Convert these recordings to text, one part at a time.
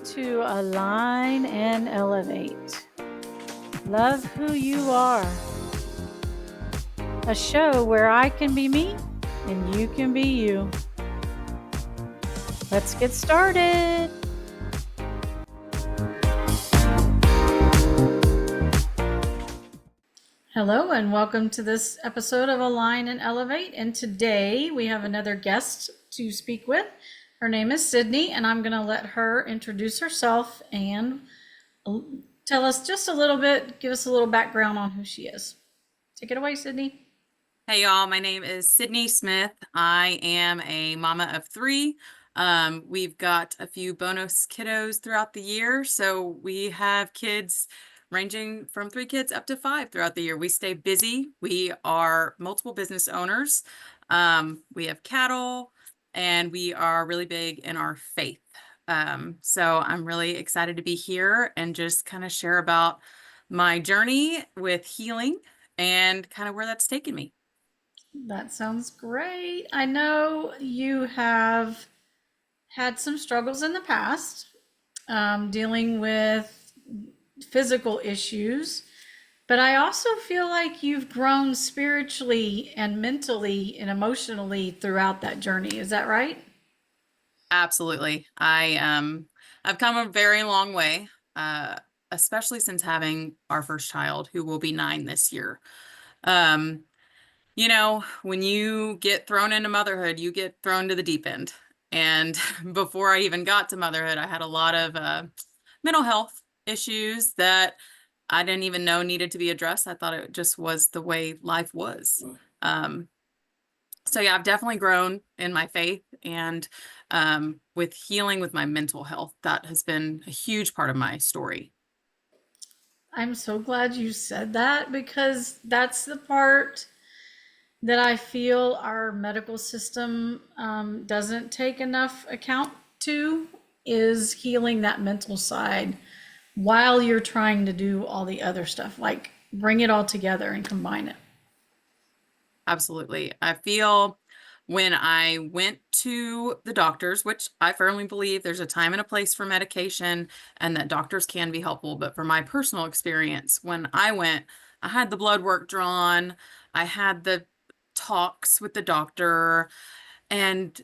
to Align and Elevate. Love who you are. A show where I can be me and you can be you. Let's get started. Hello and welcome to this episode of Align and Elevate. And today we have another guest to speak with. Her name is Sydney, and I'm going to let her introduce herself and tell us just a little bit, give us a little background on who she is. Take it away, Sydney. Hey y'all, my name is Sydney Smith. I am a mama of three. We've got a few bonus kiddos throughout the year. So we have kids ranging from 3 kids up to 5 throughout the year. We stay busy. We are multiple business owners. We have cattle and we are really big in our faith. So I'm really excited to be here and just kind of share about my journey with healing and kind of where that's taken me. That sounds great. I know you have had some struggles in the past dealing with physical issues, but I also feel like you've grown spiritually and mentally and emotionally throughout that journey. Is that right? Absolutely. I've come a very long way, especially since having our first child, who will be 9 this year. When you get thrown into motherhood, you get thrown to the deep end. And before I even got to motherhood, I had a lot of mental health issues that I didn't even know needed to be addressed. I thought it just was the way life was. So yeah, I've definitely grown in my faith and with healing with my mental health. That has been a huge part of my story. I'm so glad you said that because that's the part that I feel our medical system doesn't take enough account to is healing that mental side while you're trying to do all the other stuff, like bring it all together and combine it. Absolutely. I feel when I went to the doctors, which I firmly believe there's a time and a place for medication and that doctors can be helpful. But for my personal experience, when I went, I had the blood work drawn, I had the talks with the doctor, and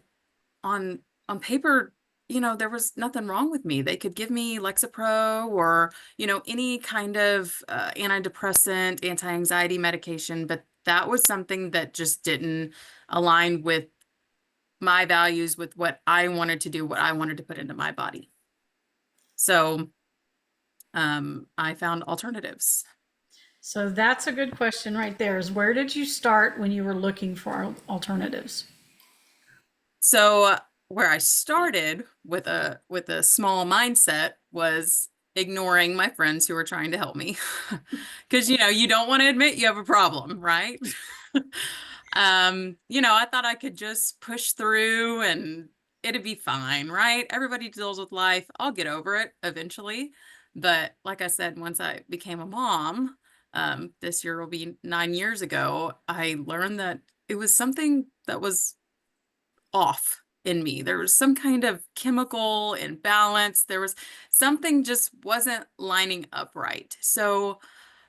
on paper, there was nothing wrong with me. They could give me Lexapro or, any kind of antidepressant, anti-anxiety medication, but that was something that just didn't align with my values, with what I wanted to do, what I wanted to put into my body. So I found alternatives. So that's a good question right there is where did you start when you were looking for alternatives? So where I started with a small mindset was ignoring my friends who were trying to help me. Because you don't want to admit you have a problem, right? I thought I could just push through and it'd be fine, right? Everybody deals with life. I'll get over it eventually. But like I said, once I became a mom, this year will be 9 years ago, I learned that it was something that was off in me. There was some kind of chemical imbalance. There was something just wasn't lining up right. So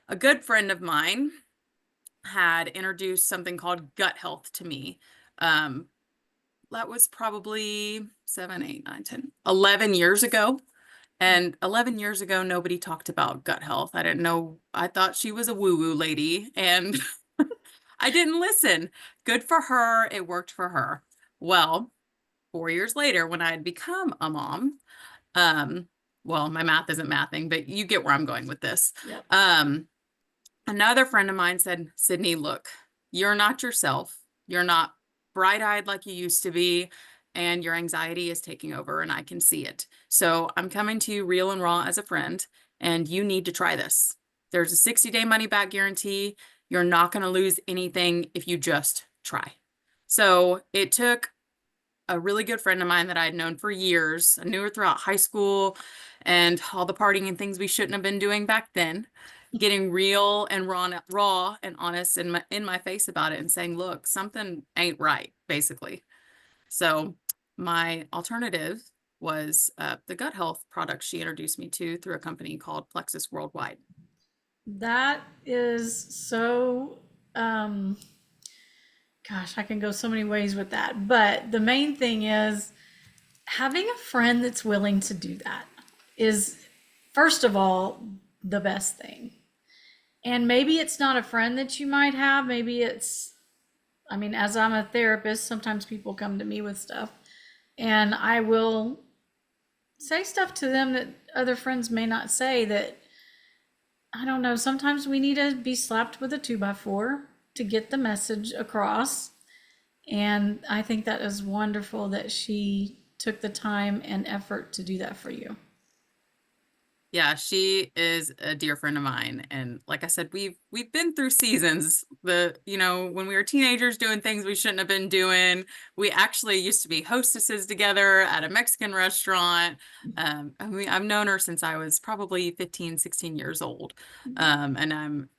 a good friend of mine had introduced something called gut health to me. Um, that was probably 7, 8, 9, 10, 11 years ago. And 11 years ago, nobody talked about gut health. I didn't know. I thought she was a woo-woo lady and I didn't listen. Good for her. It worked for her. Well, 4 years later, when I had become a mom, um, well, my math isn't mathing, but you get where I'm going with this. Yep. Another friend of mine said, Sydney, look, you're not yourself. You're not bright-eyed like you used to be, and your anxiety is taking over, and I can see it. So I'm coming to you real and raw as a friend, and you need to try this. There's a 60-day money-back guarantee. You're not going to lose anything if you just try. So it took a really good friend of mine that I had known for years. I knew her throughout high school and all the partying and things we shouldn't have been doing back then. Getting real and raw and honest in my face about it and saying, look, something ain't right, basically. So my alternative was the gut health product she introduced me to through a company called Plexus Worldwide. That is so, um, gosh, I can go so many ways with that. But the main thing is having a friend that's willing to do that is, first of all, the best thing. And maybe it's not a friend that you might have. Maybe it's, I mean, as I'm a therapist, sometimes people come to me with stuff and I will say stuff to them that other friends may not say that, I don't know, sometimes we need to be slapped with a 2x4 to get the message across. And I think that is wonderful that she took the time and effort to do that for you. Yeah, she is a dear friend of mine. And like I said, we've been through seasons. When we were teenagers doing things we shouldn't have been doing. We actually used to be hostesses together at a Mexican restaurant. I've known her since I was probably 15, 16 years old. And I'm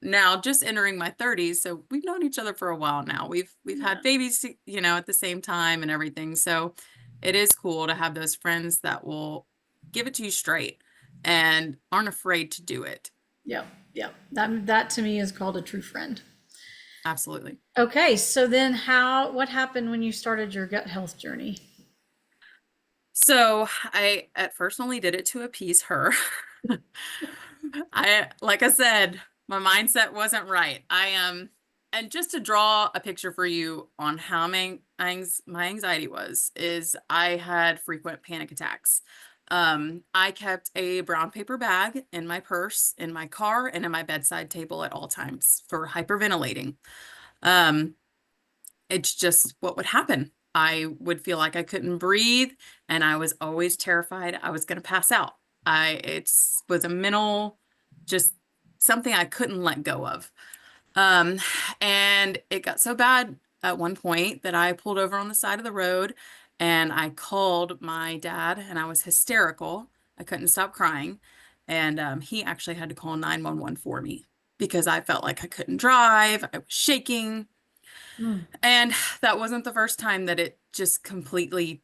now just entering my 30s. So we've known each other for a while now. We've Yeah. had babies, at the same time and everything. So it is cool to have those friends that will give it to you straight and aren't afraid to do it. Yep. Yep. That to me is called a true friend. Absolutely. Okay, so then what happened when you started your gut health journey? So I at first only did it to appease her. Like I said, my mindset wasn't right. And just to draw a picture for you on how my anxiety was, is I had frequent panic attacks. I kept a brown paper bag in my purse, in my car, and in my bedside table at all times for hyperventilating. Um, it's just what would happen. I would feel like I couldn't breathe, and I was always terrified I was going to pass out. It was a mental, just something I couldn't let go of. Um, and it got so bad at one point that I pulled over on the side of the road and I called my dad, and I was hysterical. I couldn't stop crying. And he actually had to call 911 for me because I felt like I couldn't drive. I was shaking. Mm. And that wasn't the first time that it just completely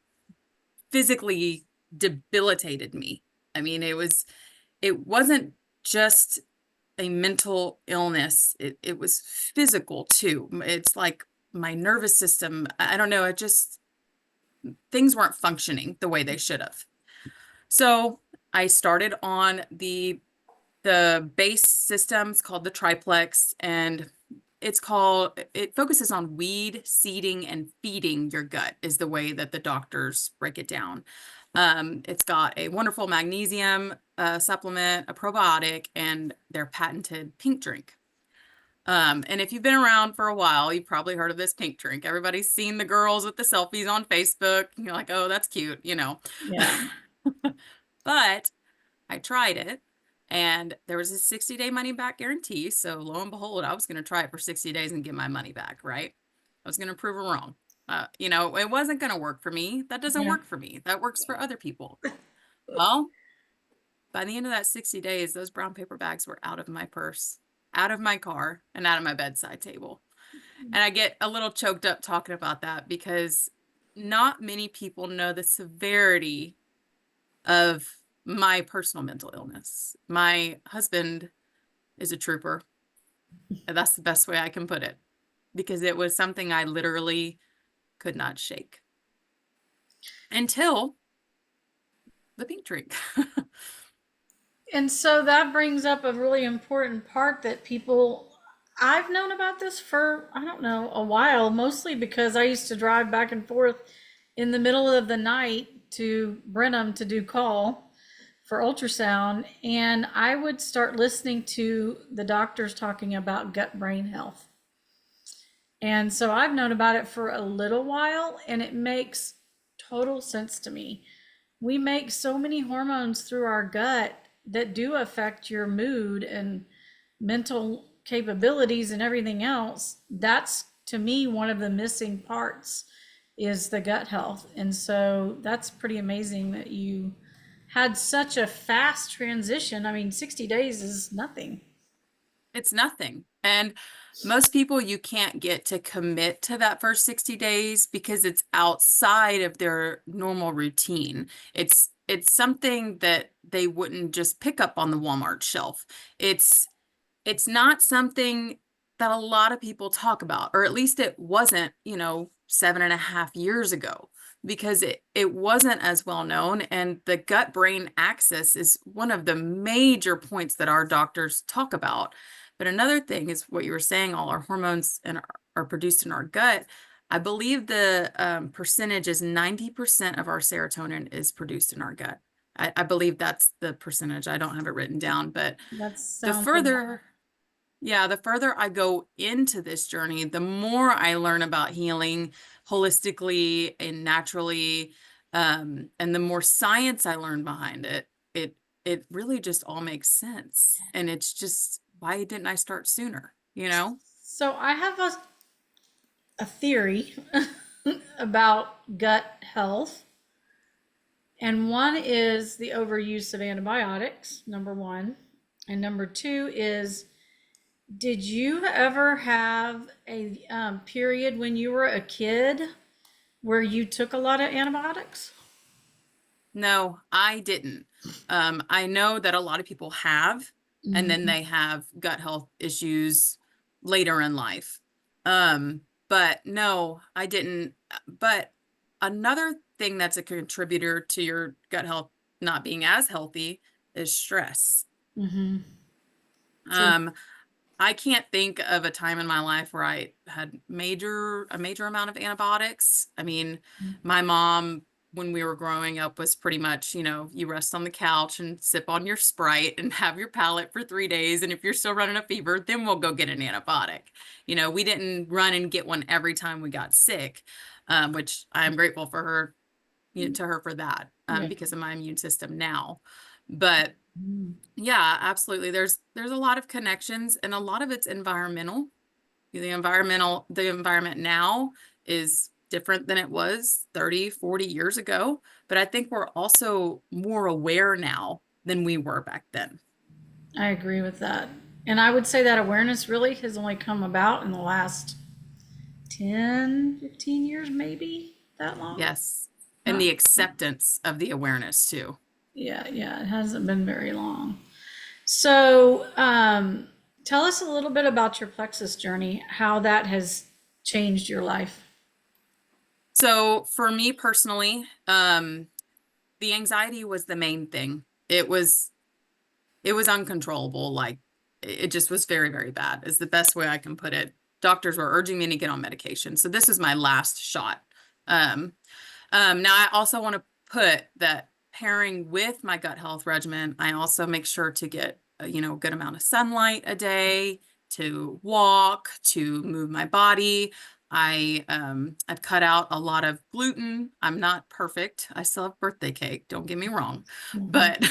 physically debilitated me. I mean, it wasn't just a mental illness. It was physical too. It's like my nervous system, I don't know, things weren't functioning the way they should have. So I started on the base systems called the triplex, and it focuses on weed, seeding, and feeding your gut is the way that the doctors break it down. It's got a wonderful magnesium supplement, a probiotic, and their patented pink drink. And if you've been around for a while, you've probably heard of this pink drink. Everybody's seen the girls with the selfies on Facebook. You're like, oh, that's cute, Yeah. But I tried it, and there was a 60-day money back guarantee. So lo and behold, I was going to try it for 60 days and get my money back, right? I was going to prove her wrong. It wasn't going to work for me. That doesn't Yeah. work for me. That works for other people. Well, by the end of that 60 days, those brown paper bags were out of my purse, out of my car, and out of my bedside table. And I get a little choked up talking about that because not many people know the severity of my personal mental illness. My husband is a trooper. And that's the best way I can put it, because it was something I literally could not shake until the pink drink. And so that brings up a really important part that I've known about this for, I don't know, a while, mostly because I used to drive back and forth in the middle of the night to Brenham to do call for ultrasound. And I would start listening to the doctors talking about gut brain health. And so I've known about it for a little while, and it makes total sense to me. We make so many hormones through our gut that do affect your mood and mental capabilities and everything else. That's, to me, one of the missing parts is the gut health. And so that's pretty amazing that you had such a fast transition. I mean, 60 days is nothing. It's nothing. And most people you can't get to commit to that first 60 days because it's outside of their normal routine. It's something that they wouldn't just pick up on the Walmart shelf. It's not something that a lot of people talk about, or at least it wasn't, 7.5 years ago, because it wasn't as well known. And the gut brain axis is one of the major points that our doctors talk about. But another thing is what you were saying, all our hormones are produced in our gut. I believe the percentage is 90% of our serotonin is produced in our gut. I believe that's the percentage. I don't have it written down, but That the sounds about further yeah, the further I go into this journey, the more I learn about healing holistically and naturally, and the more science I learn behind it, it really just all makes sense. And it's just, why didn't I start sooner, you know? So I have a theory about gut health. And one is the overuse of antibiotics, number one. And number two is, did you ever have a period when you were a kid where you took a lot of antibiotics? No, I didn't. I know that a lot of people have, and then Mhm. they have gut health issues later in life. But no, I didn't. But another thing that's a contributor to your gut health not being as healthy is stress. Mhm. True. Um, I can't think of a time in my life where I had a major amount of antibiotics. I mean, my mom, when we were growing up, was pretty much, you rest on the couch and sip on your Sprite and have your palate for 3 days. And if you're still running a fever, then we'll go get an antibiotic. We didn't run and get one every time we got sick, which I'm grateful for her, to her for that, Yeah. because of my immune system now. But Mm. yeah, absolutely. There's a lot of connections, and a lot of it's environmental. The environment now is different than it was 30, 40 years ago, but I think we're also more aware now than we were back then. I agree with that. And I would say that awareness really has only come about in the last 10, 15 years, maybe that long. Yes. And Not, the acceptance of the awareness too. yeah, yeah, it hasn't been very long. So, tell us a little bit about your plexus journey, how that has changed your life. So for me personally, the anxiety was the main thing. It was uncontrollable. Like, it just was very, very bad, is the best way I can put it. Doctors were urging me to get on medication. So this is my last shot. Um, now I also want to put that pairing with my gut health regimen, I also make sure to get, a good amount of sunlight a day, to walk, to move my body. I've cut out a lot of gluten. I'm not perfect. I still have birthday cake, don't get me wrong. Mhm. But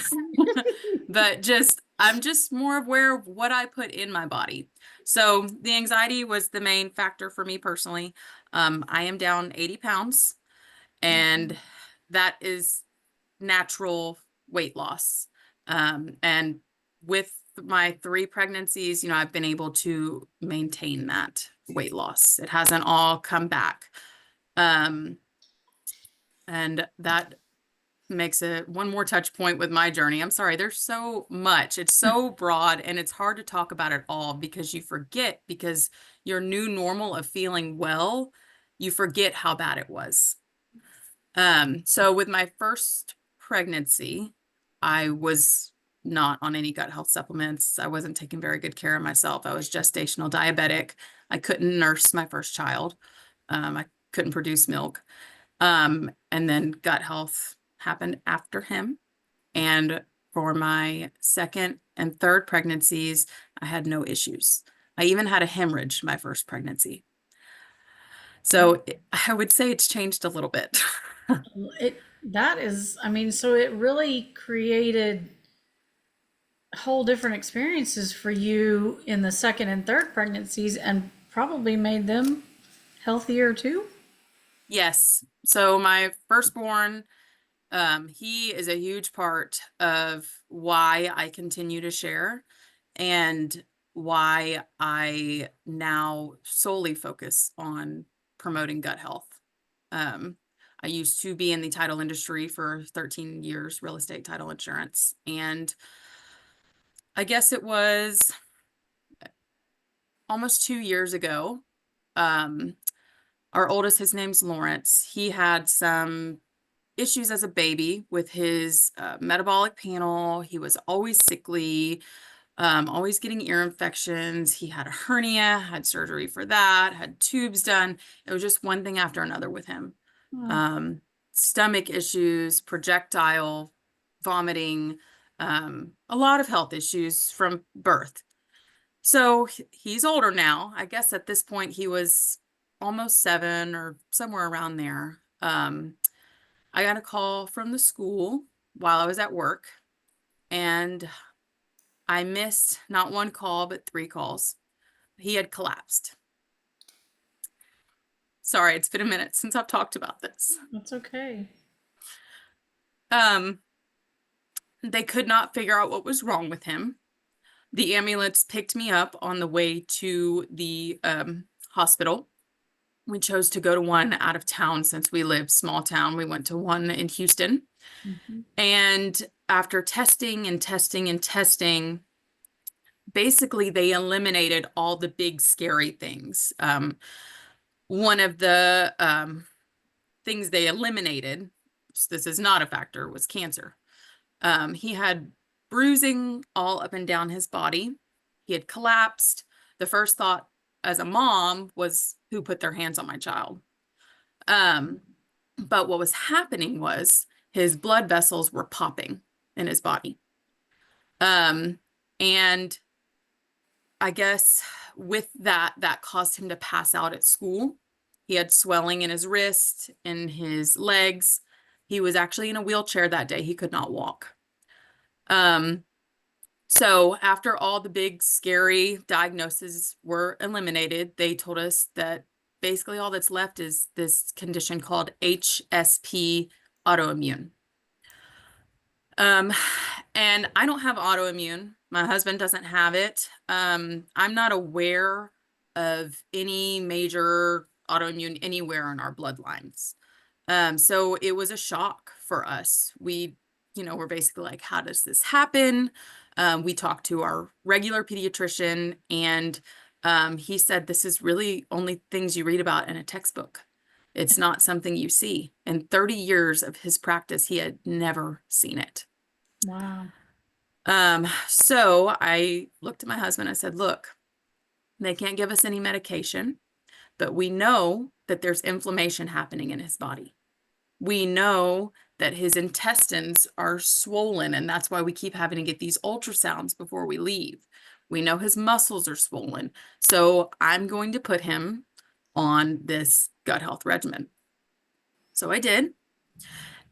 but I'm just more aware of what I put in my body. So the anxiety was the main factor for me personally. I am down 80 pounds, and that is natural weight loss. And with my 3 pregnancies, I've been able to maintain that weight loss. It hasn't all come back. Um, and that makes it one more touch point with my journey. I'm sorry, there's so much. It's so broad, and it's hard to talk about it all because you forget, because your new normal of feeling well, you forget how bad it was. So with my first pregnancy, I was not on any gut health supplements. I wasn't taking very good care of myself. I was gestational diabetic. I couldn't nurse my first child. I couldn't produce milk. And then gut health happened after him. And for my second and third pregnancies, I had no issues. I even had a hemorrhage my first pregnancy. So I would say it's changed a little bit. That is, I mean, so it really created whole different experiences for you in the second and third pregnancies and probably made them healthier too. Yes. So my firstborn, he is a huge part of why I continue to share. And why I now solely focus on promoting gut health. Um, I used to be in the title industry for 13 years, real estate title insurance. And I guess it was almost 2 years ago. Um, our oldest, his name's Lawrence. He had some issues as a baby with his metabolic panel. He was always sickly, always getting ear infections. He had a hernia, had surgery for that, had tubes done. It was just one thing after another with him. Oh, Um, Stomach issues, projectile vomiting, a lot of health issues from birth. So he's older now. I guess at this point he was almost 7 or somewhere around there. I got a call from the school while I was at work, and I missed not one call, but 3 calls. He had collapsed. Sorry, it's been a minute since I've talked about this. that's okay. Um, they could not figure out what was wrong with him. The ambulance picked me up on the way to the hospital. We chose to go to one out of town since we live small town. We went to one in Houston. Mhm. And after testing and testing and testing, basically they eliminated all the big scary things. One of the things they eliminated, this is not a factor, was cancer. He had bruising all up and down his body. He had collapsed. The first thought as a mom was, who put their hands on my child? But what was happening was his blood vessels were popping in his body. And I guess with that, that caused him to pass out at school. He had swelling in his wrist, in his legs. He was actually in a wheelchair that day. He could not walk. So after all the big scary diagnoses were eliminated, they told us that basically all that's left is this condition called HSP autoimmune. And I don't have autoimmune. My husband doesn't have it. I'm not aware of any major autoimmune anywhere in our bloodlines. So it was a shock for us. We're basically like, how does this happen? We talked to our regular pediatrician, and he said, this is really only things you read about in a textbook. It's not something you see. In 30 years of his practice, he had never seen it. Wow. So I looked at my husband. I said, look, they can't give us any medication, but we know that there's inflammation happening in his body. We know that his intestines are swollen, and that's why we keep having to get these ultrasounds before we leave. We know his muscles are swollen. So I'm going to put him on this gut health regimen. So I did.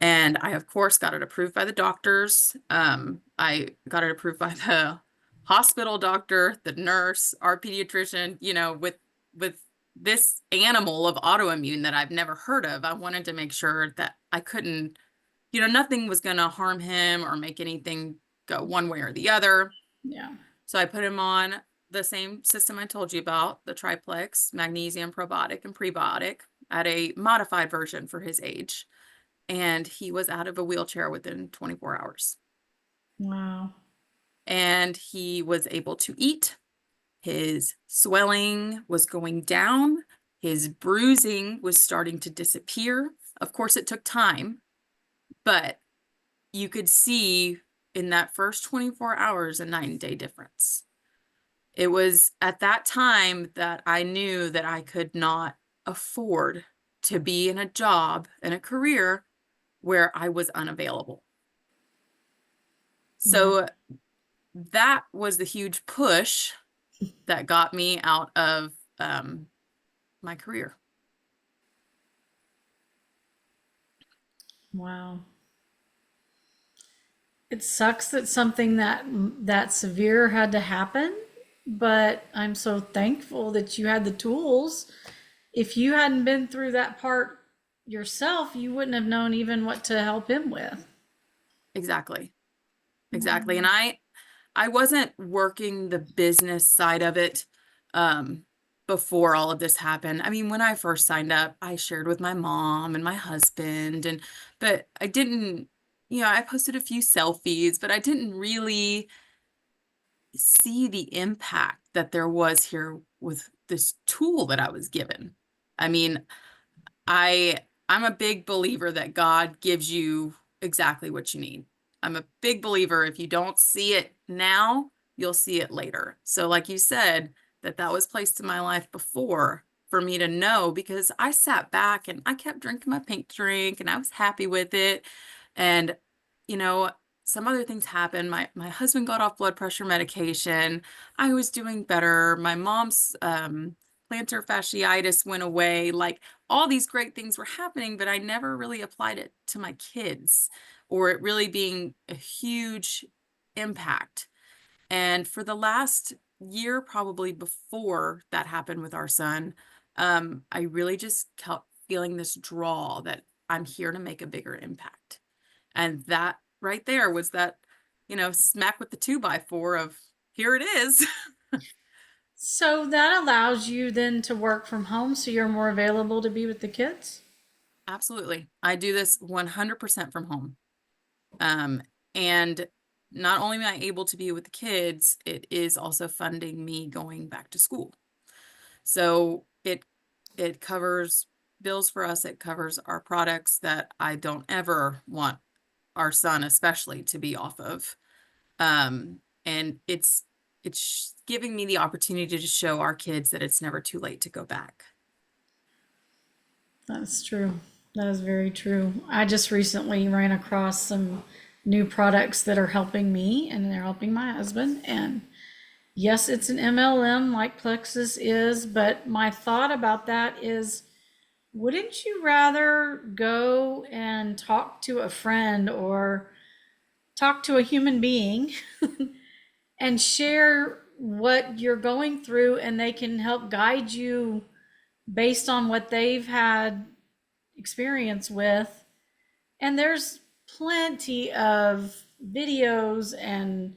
And I, of course, got it approved by the doctors. I got it approved by the hospital doctor, the nurse, our pediatrician, with this animal of autoimmune that I've never heard of. I wanted to make sure that I couldn't, nothing was going to harm him or make anything go one way or the other. Yeah. So I put him on the same system I told you about, the triplex, magnesium, probiotic, and prebiotic, at a modified version for his age. And he was out of a wheelchair within 24 hours. Wow. And he was able to eat. His swelling was going down. His bruising was starting to disappear. Of course, it took time, but you could see in that first 24 hours a night and day difference. It was at that time that I knew that I could not afford to be in a job and a career where I was unavailable. So that was the huge push that got me out of my career. Wow. It sucks that something that severe had to happen, but I'm so thankful that you had the tools. If you hadn't been through that part yourself, you wouldn't have known even what to help him with. Exactly. And I wasn't working the business side of it um, before all of this happened. I mean, when I first signed up, I shared with my mom and my husband, and but I didn't, I posted a few selfies, but I didn't really see the impact that there was here with this tool that I was given. I mean, I I'm a big believer that God gives you exactly what you need. I'm a big believer if you don't see it now, you'll see it later. So like you said, that was placed in my life before for me to know because I sat back and I kept drinking my pink drink and I was happy with it. And you know, some other things happened. My husband got off blood pressure medication. I was doing better. My mom's plantar fasciitis went away. Like all these great things were happening, but I never really applied it to my kids or it really being a huge impact. And for the last year, probably before that happened with our son, I really just kept feeling this draw that I'm here to make a bigger impact. And that right there was that, smack with the 2x4 of here it is. So that allows you then to work from home so you're more available to be with the kids? Absolutely. I do this 100% from home. Um, and not only am I able to be with the kids, it is also funding me going back to school. So it covers bills for us, it covers our products that I don't ever want our son especially to be off of. And it's giving me the opportunity to show our kids that it's never too late to go back. That's true. That is very true. I just recently ran across some new products that are helping me and they're helping my husband. And yes, it's an MLM like Plexus is, but my thought about that is wouldn't you rather go and talk to a friend or talk to a human being and share what you're going through and they can help guide you based on what they've had experience with? And there's plenty of videos and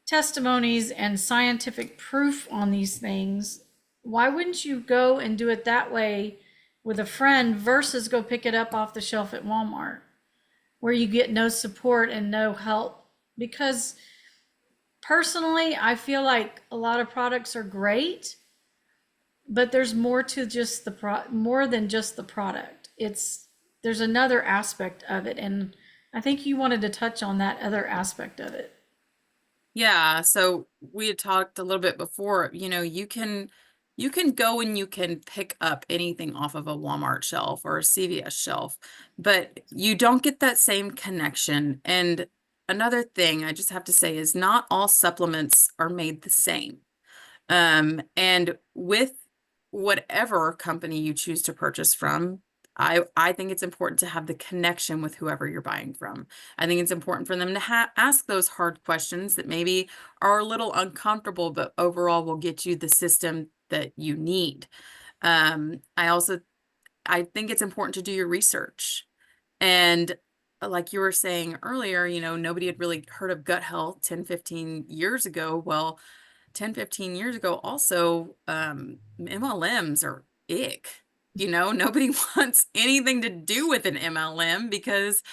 testimonies and scientific proof on these things. Why wouldn't you go and do it that way with a friend versus go pick it up off the shelf at Walmart where you get no support and no help? Because personally, I feel like a lot of products are great, but there's more to just more than just the product. There's another aspect of it, and I think you wanted to touch on that other aspect of it. Yeah, so we had talked a little bit before, you can go and you can pick up anything off of a Walmart shelf or a CVS shelf, but you don't get that same connection. And another thing I just have to say is not all supplements are made the same. And with whatever company you choose to purchase from, I think it's important to have the connection with whoever you're buying from. I think it's important for them to ask those hard questions that maybe are a little uncomfortable, but overall will get you the system that you need. I think it's important to do your research. And like you were saying earlier, nobody had really heard of gut health 10, 15 years ago. Well, 10, 15 years ago, also, MLMs are ick. Nobody wants anything to do with an MLM because,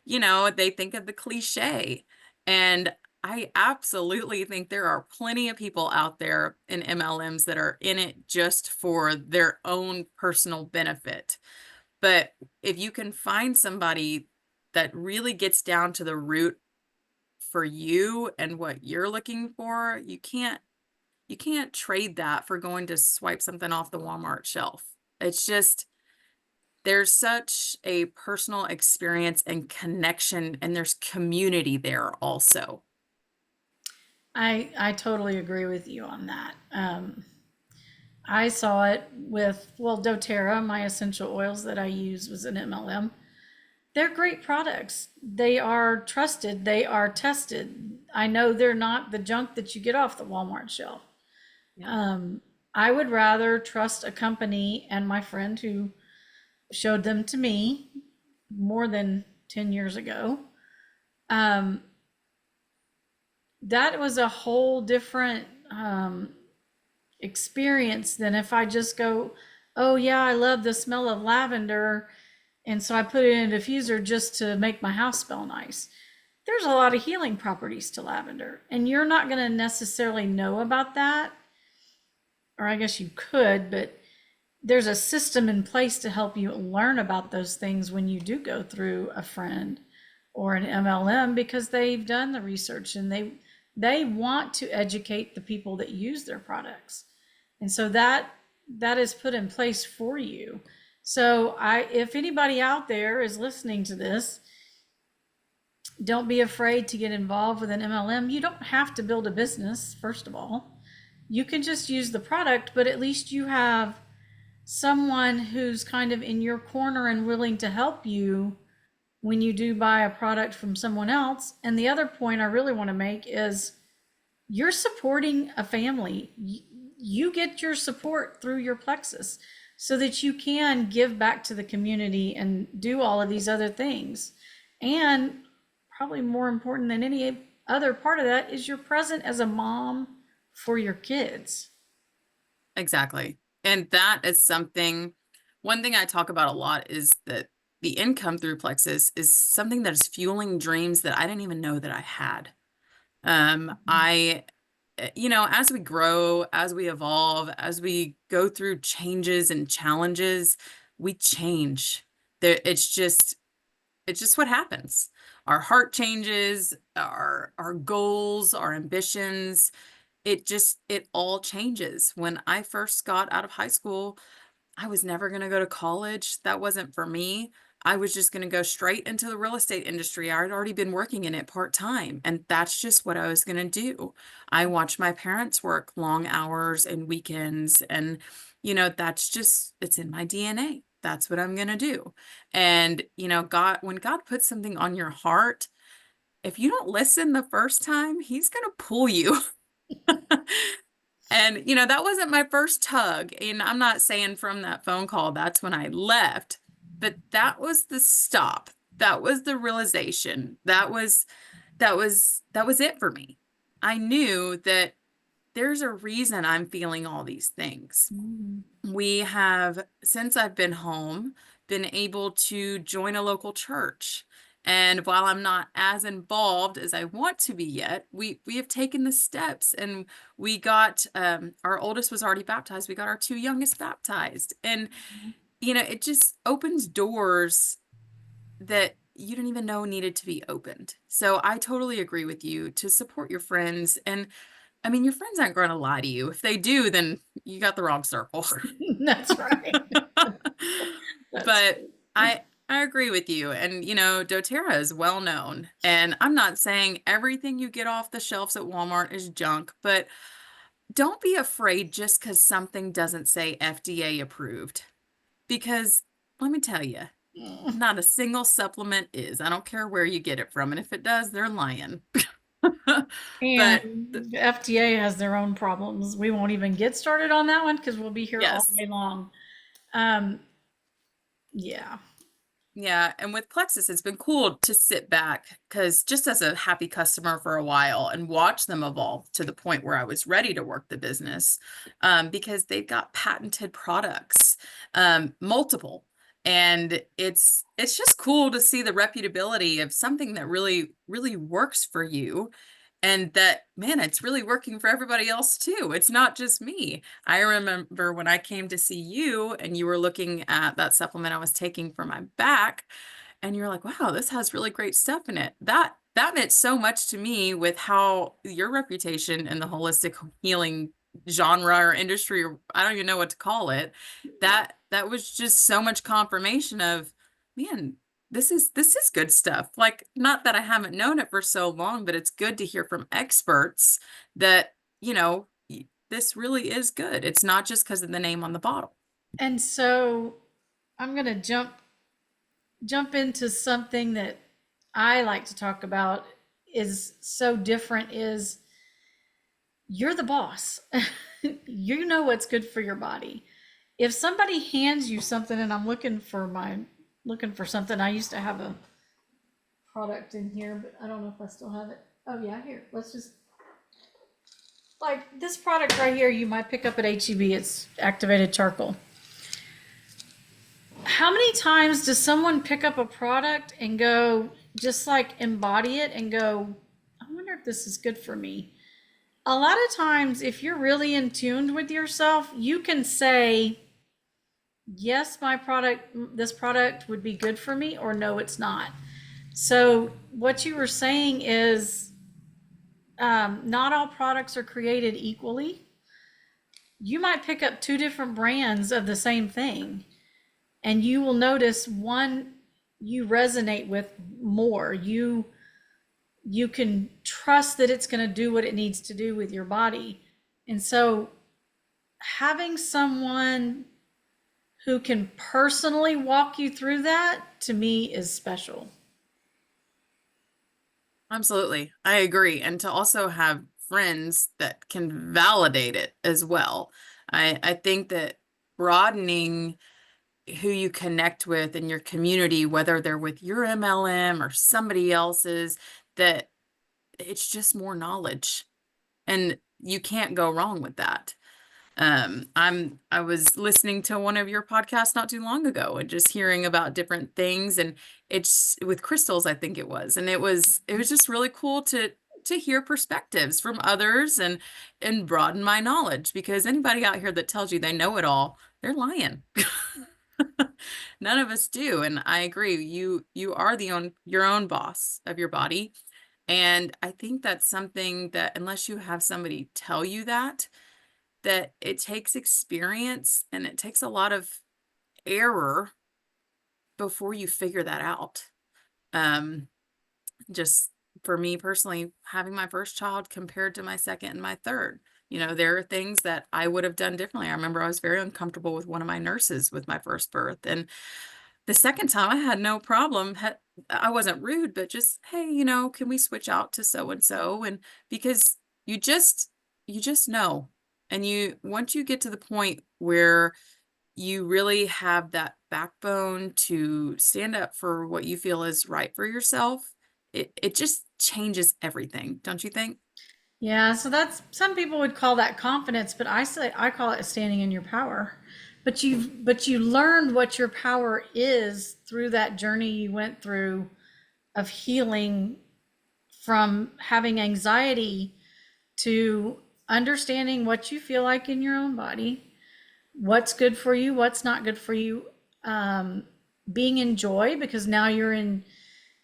they think of the cliche. And I absolutely think there are plenty of people out there in MLMs that are in it just for their own personal benefit. But if you can find somebody that really gets down to the root for you and what you're looking for, you can't trade that for going to swipe something off the Walmart shelf. It's just, there's such a personal experience and connection, and there's community there also. I totally agree with you on that. I saw it with, well, doTERRA, my essential oils that I use was an MLM. They're great products. They are trusted. They are tested. I know they're not the junk that you get off the Walmart shelf. Yeah. I would rather trust a company and my friend who showed them to me more than 10 years ago. Um, that was a whole different experience than if I just go, oh yeah, I love the smell of lavender, and so I put it in a diffuser just to make my house smell nice. There's a lot of healing properties to lavender, and you're not going to necessarily know about that, or I guess you could, but there's a system in place to help you learn about those things when you do go through a friend or an MLM, because they've done the research and they want to educate the people that use their products. And so that is put in place for you. So if anybody out there is listening to this, don't be afraid to get involved with an MLM. You don't have to build a business, first of all. You can just use the product, but at least you have someone who's kind of in your corner and willing to help you when you do buy a product from someone else. And the other point I really want to make is you're supporting a family. You get your support through your Plexus so that you can give back to the community and do all of these other things. And probably more important than any other part of that is you're present as a mom for your kids. Exactly. And that is something, one thing I talk about a lot is that the income through Plexus is something that is fueling dreams that I didn't even know that I had. As we grow, as we evolve, as we go through changes and challenges, we change. It's just what happens. Our heart changes, our goals, our ambitions, it all changes. When I first got out of high school, I was never going to go to college. That wasn't for me. I was just going to go straight into the real estate industry. I'd already been working in it part-time, and that's just what I was going to do. I watched my parents work long hours and weekends, and it's in my DNA. That's what I'm going to do. And when God puts something on your heart, if you don't listen the first time, he's going to pull you. And, that wasn't my first tug. And I'm not saying from that phone call, that's when I left, but that was the stop. That was the realization. That was it for me. I knew that there's a reason I'm feeling all these things. We have, since I've been home, been able to join a local church. And while I'm not as involved as I want to be yet, we have taken the steps, and we got our oldest was already baptized. We got our two youngest baptized. And it just opens doors that you didn't even know needed to be opened. So I totally agree with you to support your friends. And I mean, your friends aren't going to lie to you. If they do, then you got the wrong circle. That's right. But I agree with you. And, doTERRA is well known. And I'm not saying everything you get off the shelves at Walmart is junk, but don't be afraid just because something doesn't say FDA approved. Because let me tell you, not a single supplement is. I don't care where you get it from. And if it does, they're lying. But And the FDA has their own problems. We won't even get started on that one because we'll be here all yes. day long. Yeah. Yeah, and with Plexus, it's been cool to sit back because just as a happy customer for a while and watch them evolve to the point where I was ready to work the business, because they've got patented products, multiple, and it's just cool to see the reputability of something that really, really works for you. And that, man, it's really working for everybody else too. It's not just me. I remember when I came to see you and you were looking at that supplement I was taking for my back, and you're like, wow, this has really great stuff in it. That meant so much to me with how your reputation in the holistic healing genre or industry, or I don't even know what to call it, that was just so much confirmation of, man, this is good stuff. Like, not that I haven't known it for so long, but it's good to hear from experts that, this really is good. It's not just because of the name on the bottle. And so I'm going to jump into something that I like to talk about is so different is you're the boss. You know what's good for your body. If somebody hands you something, and I'm looking for something, I used to have a product in here, but I don't know if I still have it. Oh yeah, here. Let's just like this product right here, you might pick up at HEB. It's activated charcoal. How many times does someone pick up a product and go, just like embody it and go, I wonder if this is good for me? A lot of times, if you're really in tune with yourself, you can say, yes, this product would be good for me, or no, it's not. So, what you were saying is, not all products are created equally. You might pick up two different brands of the same thing, and you will notice one you resonate with more. You can trust that it's going to do what it needs to do with your body. And so having someone who can personally walk you through that, to me, is special. Absolutely. I agree. And to also have friends that can validate it as well. I think that broadening who you connect with in your community, whether they're with your MLM or somebody else's, that it's just more knowledge. And you can't go wrong with that. I was listening to one of your podcasts not too long ago and just hearing about different things, and it's with crystals, I think it was. And it was just really cool to hear perspectives from others and broaden my knowledge, because anybody out here that tells you they know it all, they're lying. None of us do. And I agree. You are your own boss of your body. And I think that's something that, unless you have somebody tell you that it takes experience and it takes a lot of error before you figure that out. Um, just for me personally, having my first child compared to my second and my third, there are things that I would have done differently. I remember I was very uncomfortable with one of my nurses with my first birth. And the second time I had no problem. I wasn't rude, but just, hey, can we switch out to so and so? And because you just know. And once you get to the point where you really have that backbone to stand up for what you feel is right for yourself, it just changes everything, don't you think? Yeah, so that's, some people would call that confidence, but I call it standing in your power. But you learned what your power is through that journey you went through of healing from having anxiety to understanding what you feel like in your own body, what's good for you, what's not good for you, being in joy because now you're in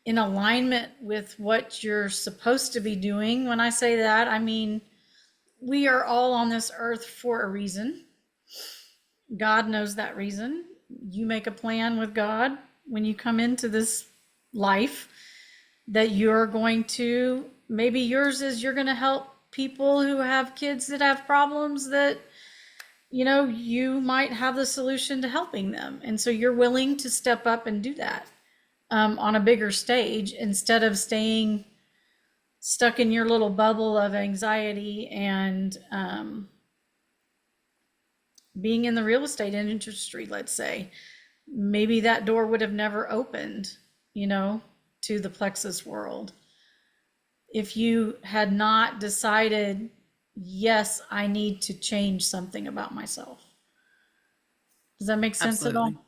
alignment with what you're supposed to be doing. When I say that, I mean we are all on this earth for a reason. God knows that reason. You make a plan with God when you come into this life that you're going to, maybe yours is you're going to help people who have kids that have problems that you might have the solution to helping them, and so you're willing to step up and do that, on a bigger stage, instead of staying stuck in your little bubble of anxiety and being in the real estate industry. Let's say maybe that door would have never opened to the plexus world if you had not decided, yes, I need to change something about myself. Does that make sense at Absolutely. all?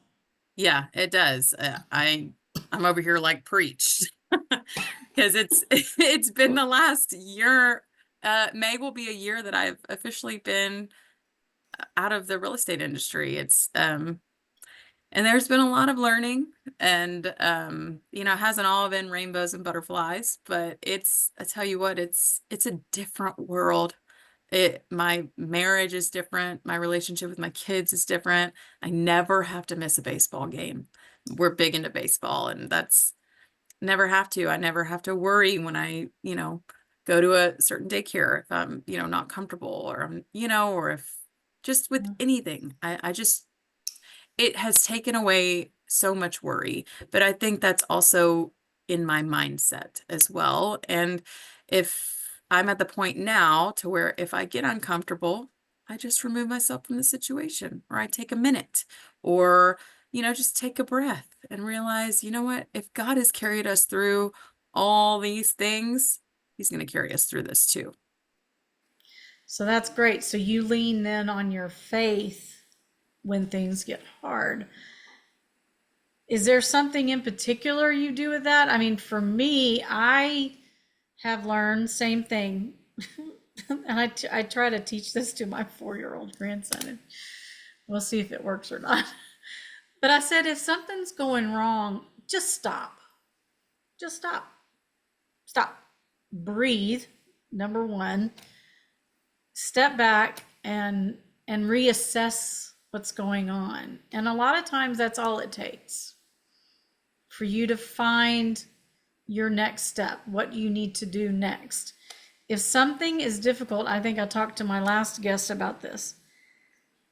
Yeah, it does. I'm over here like preach, because it's been the last year. May will be a year that I've officially been out of the real estate industry. And there's been a lot of learning, and it hasn't all been rainbows and butterflies, but I tell you what, it's a different world. My marriage is different. My relationship with my kids is different. I never have to miss a baseball game. We're big into baseball, and that's never have to. I never have to worry when I, go to a certain daycare if I'm, not comfortable, or or if just with anything. I just it has taken away so much worry, but I think that's also in my mindset as well. And if I'm at the point now to where if I get uncomfortable, I just remove myself from the situation, or I take a minute, or, just take a breath and realize, what, if God has carried us through all these things, he's going to carry us through this too. So that's great. So you lean then on your faith when things get hard. Is there something in particular you do with that? I mean, for me, I have learned same thing. And I try to teach this to my 4-year-old grandson, and we'll see if it works or not. But I said, if something's going wrong, just stop. Just stop. Stop. Breathe, number one. Step back and reassess what's going on. And a lot of times that's all it takes for you to find your next step, what you need to do next. If something is difficult, I think I talked to my last guest about this.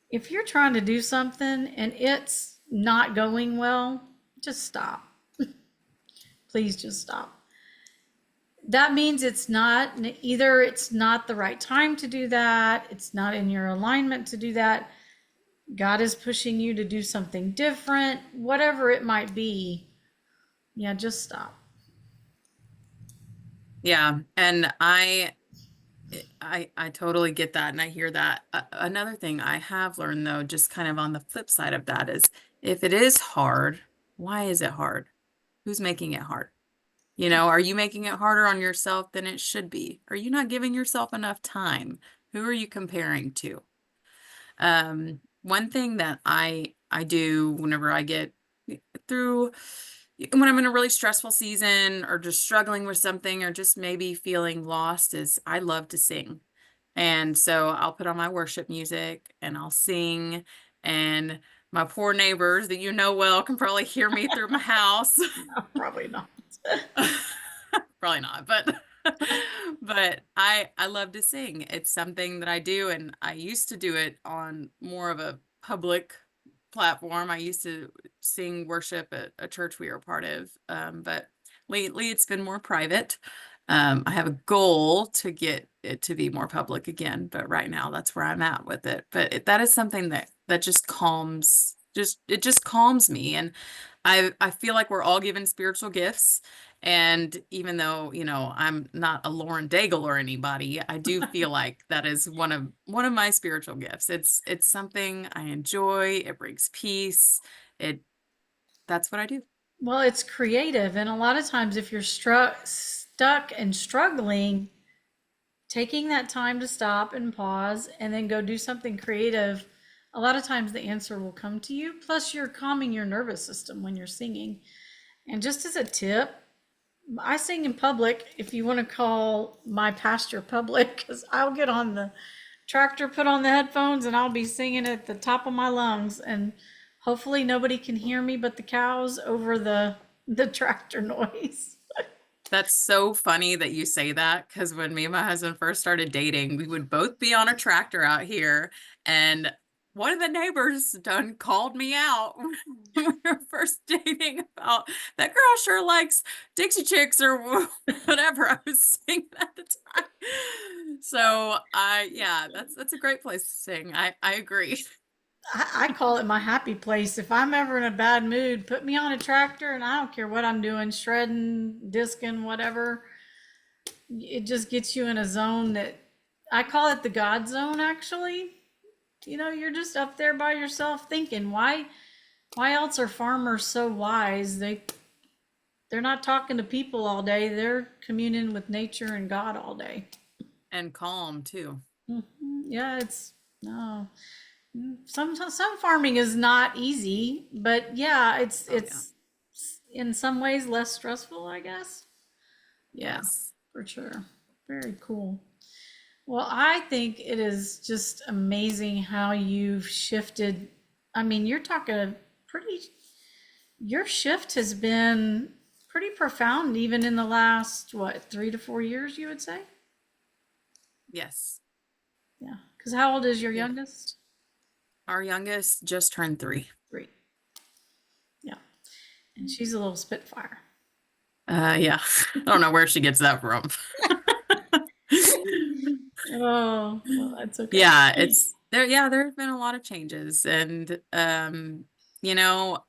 If you're trying to do something and it's not going well, just stop. Please just stop. That means it's not the right time to do that, it's not in your alignment to do that. God is pushing you to do something different, whatever it might be. Yeah, just stop. Yeah, and I totally get that, and I hear that. Another thing I have learned, though, just kind of on the flip side of that, is if it is hard, why is it hard? Who's making it hard? You know, are you making it harder on yourself than it should be? Are you not giving yourself enough time? Who are you comparing to? One thing that I do whenever I get through, when I'm in a really stressful season or just struggling with something or just maybe feeling lost, is I love to sing. And so I'll put on my worship music and I'll sing, and my poor neighbors that you know well can probably hear me through my house. Probably not. Probably not, but but I love to sing. It's something that I do, and I used to do it on more of a public platform. I used to sing worship at a church we were a part of, but lately it's been more private. I have a goal to get it to be more public again, but right now that's where I'm at with it. But that is something that just calms, it just calms me, and I feel like we're all given spiritual gifts. And even though, you know, I'm not a Lauren Daigle or anybody, I do feel like that is one of my spiritual gifts. It's something I enjoy. It brings peace. That's what I do. Well, it's creative. And a lot of times, if you're stuck and struggling, taking that time to stop and pause and then go do something creative, a lot of times the answer will come to you. Plus, you're calming your nervous system when you're singing. And just as a tip, I sing in public, if you want to call my pasture public, because I'll get on the tractor, put on the headphones, and I'll be singing at the top of my lungs. And hopefully nobody can hear me but the cows over the tractor noise. That's so funny that you say that, because when me and my husband first started dating, we would both be on a tractor out here, and one of the neighbors done called me out when we were first dating about that girl sure likes Dixie Chicks or whatever I was singing at the time. So yeah, that's a great place to sing. I agree. I call it my happy place. If I'm ever in a bad mood, put me on a tractor and I don't care what I'm doing, shredding, disking, whatever. It just gets you in a zone that I call it the God zone, actually. You know, you're just up there by yourself thinking, why else are farmers so wise? They're not talking to people all day. They're communing with nature and God all day. And calm too. Yeah, it's no. Some farming is not easy, but yeah, it's in some ways less stressful, I guess. Yeah, Yes. for sure. Very cool. Well, I think it is just amazing how you've shifted. I mean, you're talking your shift has been pretty profound, even in the last, what, 3 to 4 years, you would say? Yes. Yeah. Because how old is your Yeah. youngest? Our youngest just turned 3. 3. Yeah. And she's a little spitfire. Yeah. I don't know where she gets that from. Oh, well, that's okay. Yeah, there have been a lot of changes, and you know,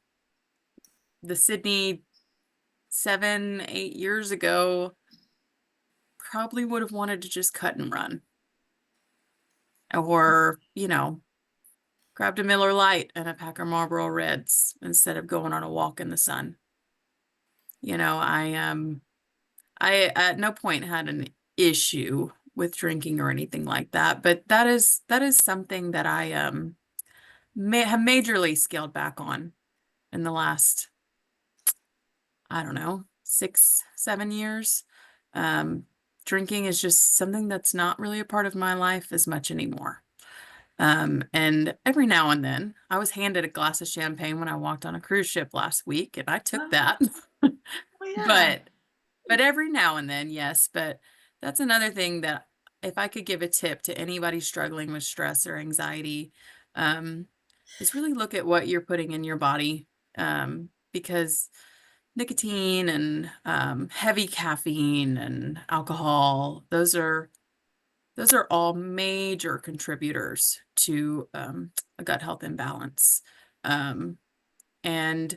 the Sydney 7, 8 years ago probably would have wanted to just cut and run. or, grabbed a Miller Lite and a pack of Marlboro Reds instead of going on a walk in the sun. I at no point had an issue with drinking or anything like that, but that is something that I have majorly scaled back on in the last, I don't know, 6, 7 years. Drinking is just something that's not really a part of my life as much anymore. And every now and then, I was handed a glass of champagne when I walked on a cruise ship last week, and I took Oh, that. yeah. But but every now and then, yes. But that's another thing that if I could give a tip to anybody struggling with stress or anxiety, um, is really look at what you're putting in your body. Because nicotine and heavy caffeine and alcohol, those are all major contributors to a gut health imbalance. Um, and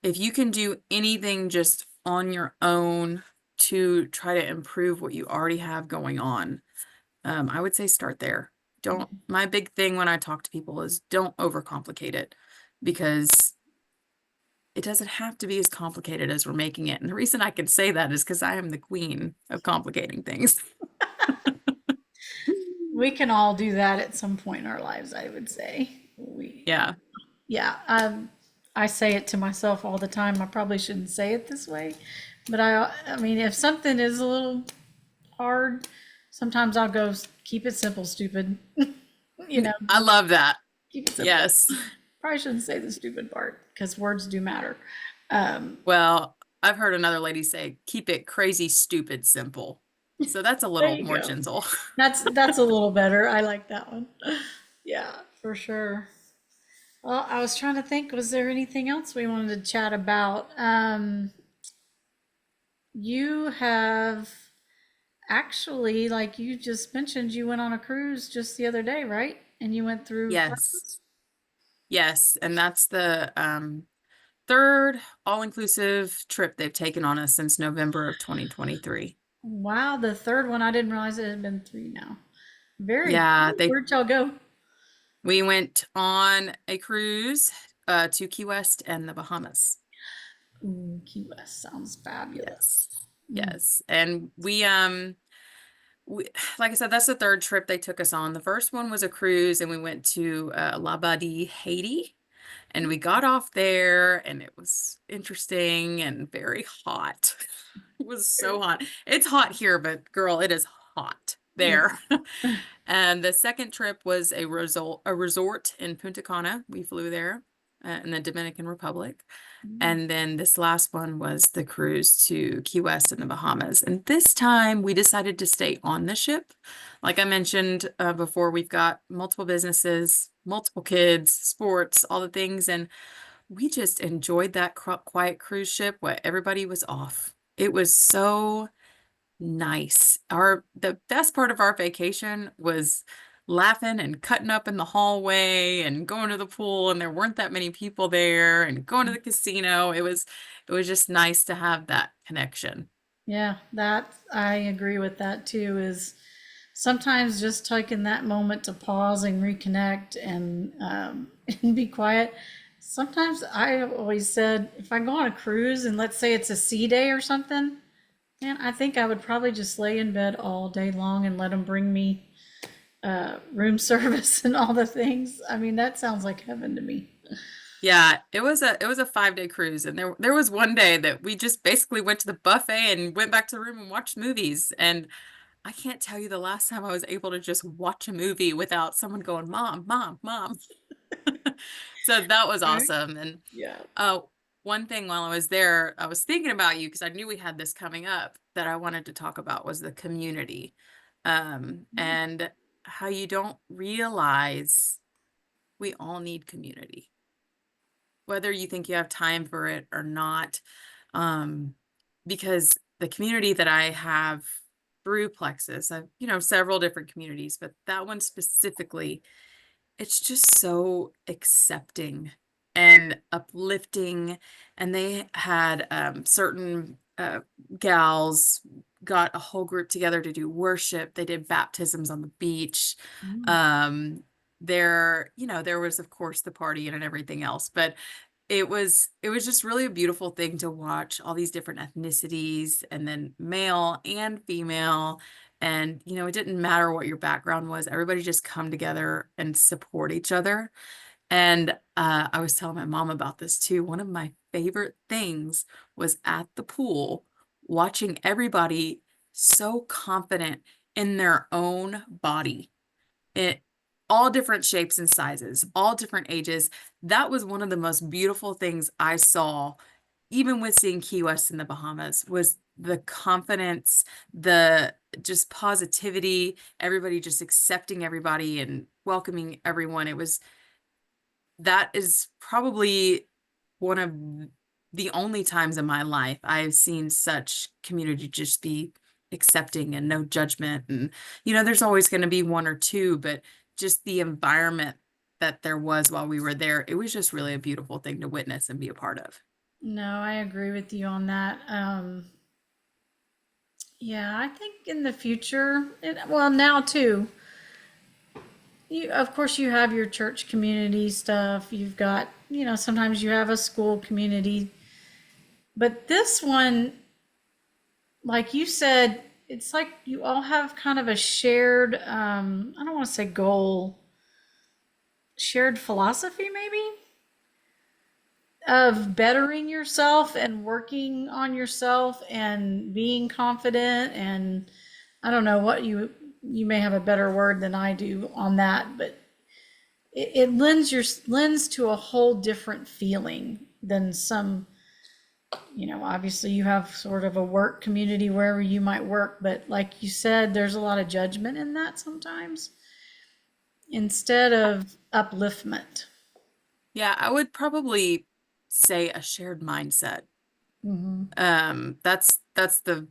if you can do anything just on your own to try to improve what you already have going on, I would say start there. My big thing when I talk to people is don't overcomplicate it, because it doesn't have to be as complicated as we're making it. And the reason I can say that is because I am the queen of complicating things. We can all do that at some point in our lives, I would say. Yeah. Yeah, I say it to myself all the time. I probably shouldn't say it this way, but I mean, if something is a little hard, sometimes I'll go, keep it simple, stupid. I love that. Keep it simple. Yes. Probably shouldn't say the stupid part because words do matter. Um, Well, I've heard another lady say, keep it crazy, stupid, simple. So that's a there little you more go. gentle. That's a little better. I like that one. Yeah, for sure. Well, I was trying to think, was there anything else we wanted to chat about? You have actually, like you just mentioned, you went on a cruise just the other day, right? And you went through Yes. France? Yes. And that's the third all-inclusive trip they've taken on us since November of 2023. Wow, the third one, I didn't realize it had been three now. Very Yeah, cool. Where'd y'all go? we went on a cruise to Key West and the Bahamas. Ooh, Key West sounds Yes. fabulous. Mm. Yes. And we, like I said, that's the third trip they took us on. The first one was a cruise, and we went to Labadee, Haiti. And we got off there, and it was interesting and very hot. It was so hot. It's hot here, but girl, it is hot Yeah. there. And the second trip was a resort in Punta Cana. We flew there in the Dominican Republic. Mm. And then this last one was the cruise to Key West in the Bahamas. And this time we decided to stay on the ship. Like I mentioned before, we've got multiple businesses, multiple kids, sports, all the things. And we just enjoyed that quiet cruise ship where everybody was off. It was so nice. The best part of our vacation was laughing and cutting up in the hallway and going to the pool, and there weren't that many people there, and going to the casino. It was just nice to have that connection. Yeah, that I agree with that too. Is sometimes just taking that moment to pause and reconnect and and be quiet. Sometimes I always said if I go on a cruise and let's say it's a sea day or something, man, I think I would probably just lay in bed all day long and let them bring me room service and all the things. I mean, that sounds like heaven to me. Yeah, it was a 5-day cruise, and there was one day that we just basically went to the buffet and went back to the room and watched movies. And I can't tell you the last time I was able to just watch a movie without someone going, "Mom, mom, mom." So that was Right? awesome. And Yeah. uh, one thing while I was there, I was thinking about you because I knew we had this coming up that I wanted to talk about was the community, and how you don't realize we all need community, whether you think you have time for it or not. Um, because the community that I have through Plexus, I've, several different communities, but that one specifically, it's just so accepting and uplifting. And they had certain uh, gals got a whole group together to do worship. They did baptisms on the beach. Mm. Um, there was of course the party and everything else, but it was just really a beautiful thing to watch all these different ethnicities and then male and female. And, it didn't matter what your background was, everybody just come together and support each other. And I was telling my mom about this too. One of my favorite things was at the pool watching everybody so confident in their own body. It all different shapes and sizes, all different ages. That was one of the most beautiful things I saw, even with seeing Key West in the Bahamas, was the confidence, the just positivity, everybody just accepting everybody and welcoming everyone. That is probably one of the only times in my life I've seen such community just be accepting and no judgment. And, there's always going to be one or two, but just the environment that there was while we were there, it was just really a beautiful thing to witness and be a part of. No, I agree with you on that. Yeah, I think in the future, well, now too, of course, you have your church community stuff. You've got, sometimes you have a school community. But this one, like you said, it's like you all have kind of a shared, I don't want to say goal, shared philosophy maybe of bettering yourself and working on yourself and being confident. And I don't know what you may have a better word than I do on that, but it lends to a whole different feeling than some, obviously you have sort of a work community wherever you might work, but like you said, there's a lot of judgment in that sometimes instead of upliftment. Yeah, I would probably say a shared mindset. Hmm. That's the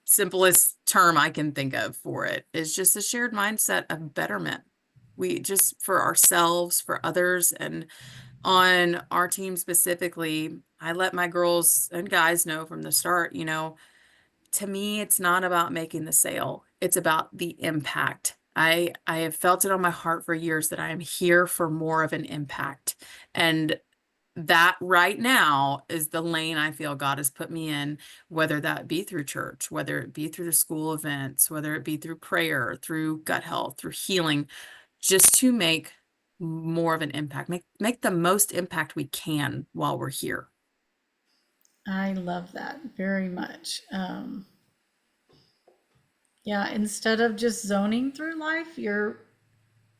simplest term I can think of for it, is just a shared mindset of betterment. We just for ourselves, for others, and on our team specifically, I let my girls and guys know from the start, to me, it's not about making the sale. It's about the impact. I have felt it on my heart for years that I am here for more of an impact. And that right now is the lane I feel God has put me in, whether that be through church, whether it be through the school events, whether it be through prayer, through gut health, through healing, just to make more of an impact, make the most impact we can while we're here. I love that very much. Yeah, instead of just zoning through life, you're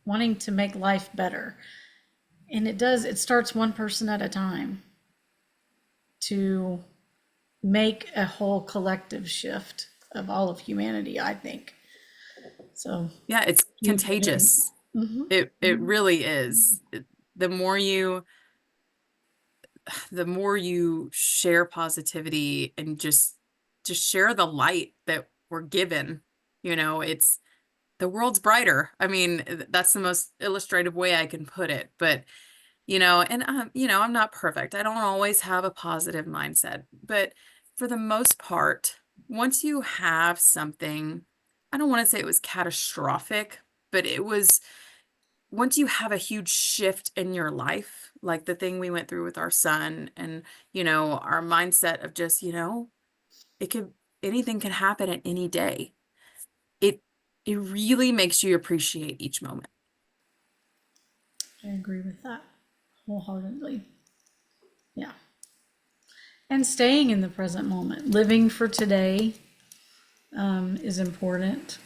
wanting to make life better. And it starts one person at a time to make a whole collective shift of all of humanity, I think. So Yeah, it's you doing. contagious. Hmm. It really is. The more you the more you share positivity and just share the light that we're given, it's the world's brighter. I mean, that's the most illustrative way I can put it. But, and I'm not perfect. I don't always have a positive mindset, but for the most part, once you have something, I don't want to say it was catastrophic, but it was once you have a huge shift in your life, like the thing we went through with our son and, our mindset of just, it could, anything can happen at any day. It, it really makes you appreciate each moment. I agree with that wholeheartedly. Yeah. And staying in the present moment, living for today, is important.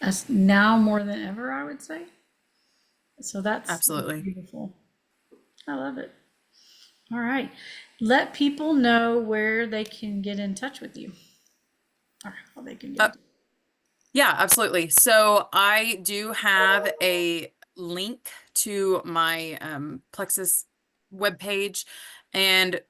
As now more than ever, I would say. So that's Absolutely. beautiful. I love it. All right. Let people know where they can get in touch with you or how they can get Uh, in touch. yeah, absolutely. So I do have a link to my Plexus webpage, and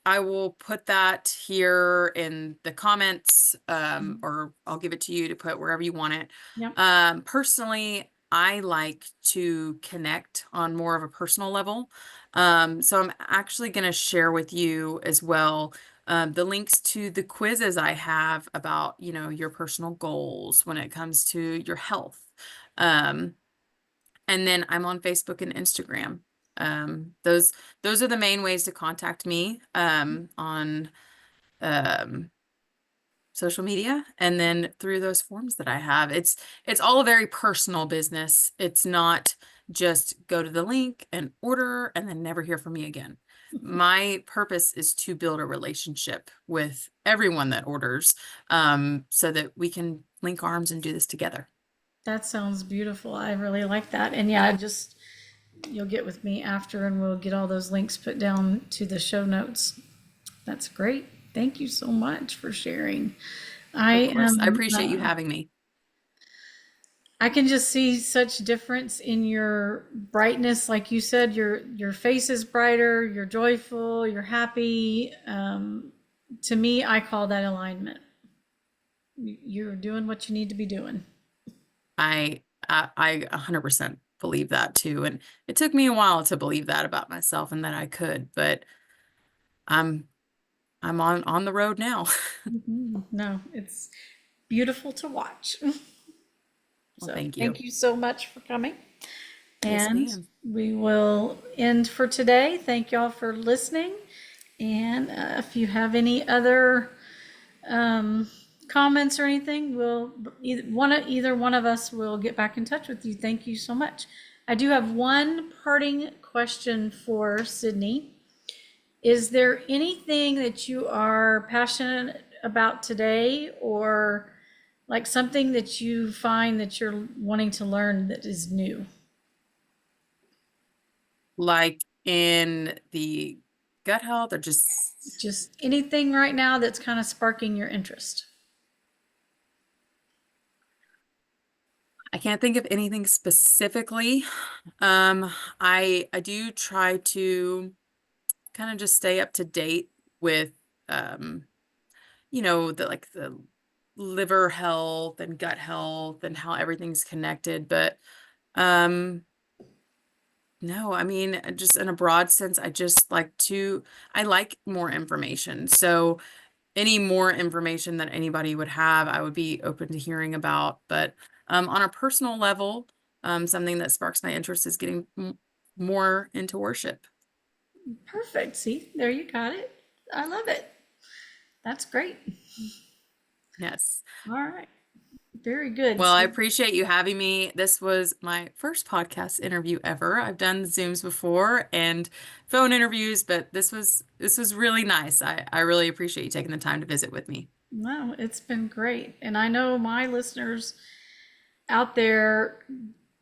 I will put that here in the comments, or I'll give it to you to put wherever you want it. Yep. Personally, I like to connect on more of a personal level. So I'm actually going to share with you as well the links to the quizzes I have about, your personal goals when it comes to your health. Um, and then I'm on Facebook and Instagram. Those are the main ways to contact me on um, social media, and then through those forms that I have. It's all a very personal business. It's not just go to the link and order and then never hear from me again. My purpose is to build a relationship with everyone that orders, so that we can link arms and do this together. That sounds beautiful. I really like that. And yeah, just you'll get with me after and we'll get all those links put down to the show notes. That's great. Thank you so much for sharing. I Of course, I am, appreciate you having me. I can just see such difference in your brightness. Like you said, your face is brighter, you're joyful, you're happy. To me, I call that alignment. You're doing what you need to be doing. I 100% believe that too, and it took me a while to believe that about myself and that I could, but I'm I'm on the road now. No, it's beautiful to watch. Well, So thank you. thank you so much for coming. Yes, And ma'am. we will end for today. Thank y'all for listening. And if you have any other comments or anything, either one of us will get back in touch with you. Thank you so much. I do have one parting question for Sydney. Is there anything that you are passionate about today, or like something that you find that you're wanting to learn that is new? Like in the gut health, or Just anything right now that's kind of sparking your interest. I can't think of anything specifically. I do try to kind of just stay up to date with um, the liver health and gut health and how everything's connected. But um, no, I mean, just in a broad sense, I like more information. So any more information that anybody would have, I would be open to hearing about. But on a personal level, something that sparks my interest is getting more into worship. Perfect. See, there you got it. I love it. That's great. Yes. All right. Very good. Well, I So, appreciate you having me. This was my first podcast interview ever. I've done Zooms before and phone interviews, but this was really nice. I really appreciate you taking the time to visit with me. no, it's been great. And I know my listeners out there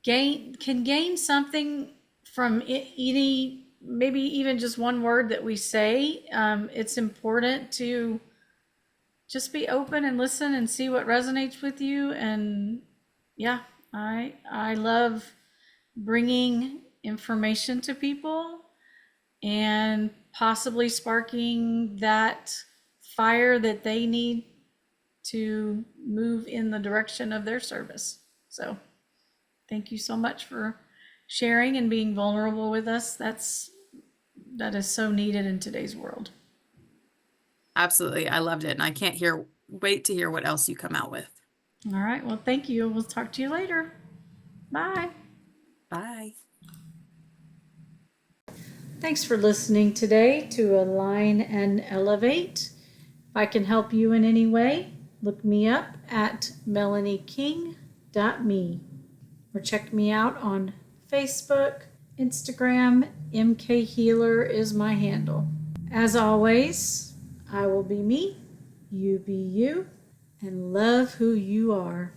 can gain something from any, maybe even just one word that we say. It's important to just be open and listen and see what resonates with you. And yeah, I love bringing information to people and possibly sparking that fire that they need to move in the direction of their service. So thank you so much for sharing and being vulnerable with us. That is so needed in today's world. Absolutely. I loved it, and I can't wait to hear what else you come out with. All right. Well, thank you. We'll talk to you later. Bye. Bye. Thanks for listening today to Align and Elevate. If I can help you in any way, look me up at melanieking.me or check me out on Facebook, Instagram. MK Healer is my handle. As always, I will be me, you be you, and love who you are.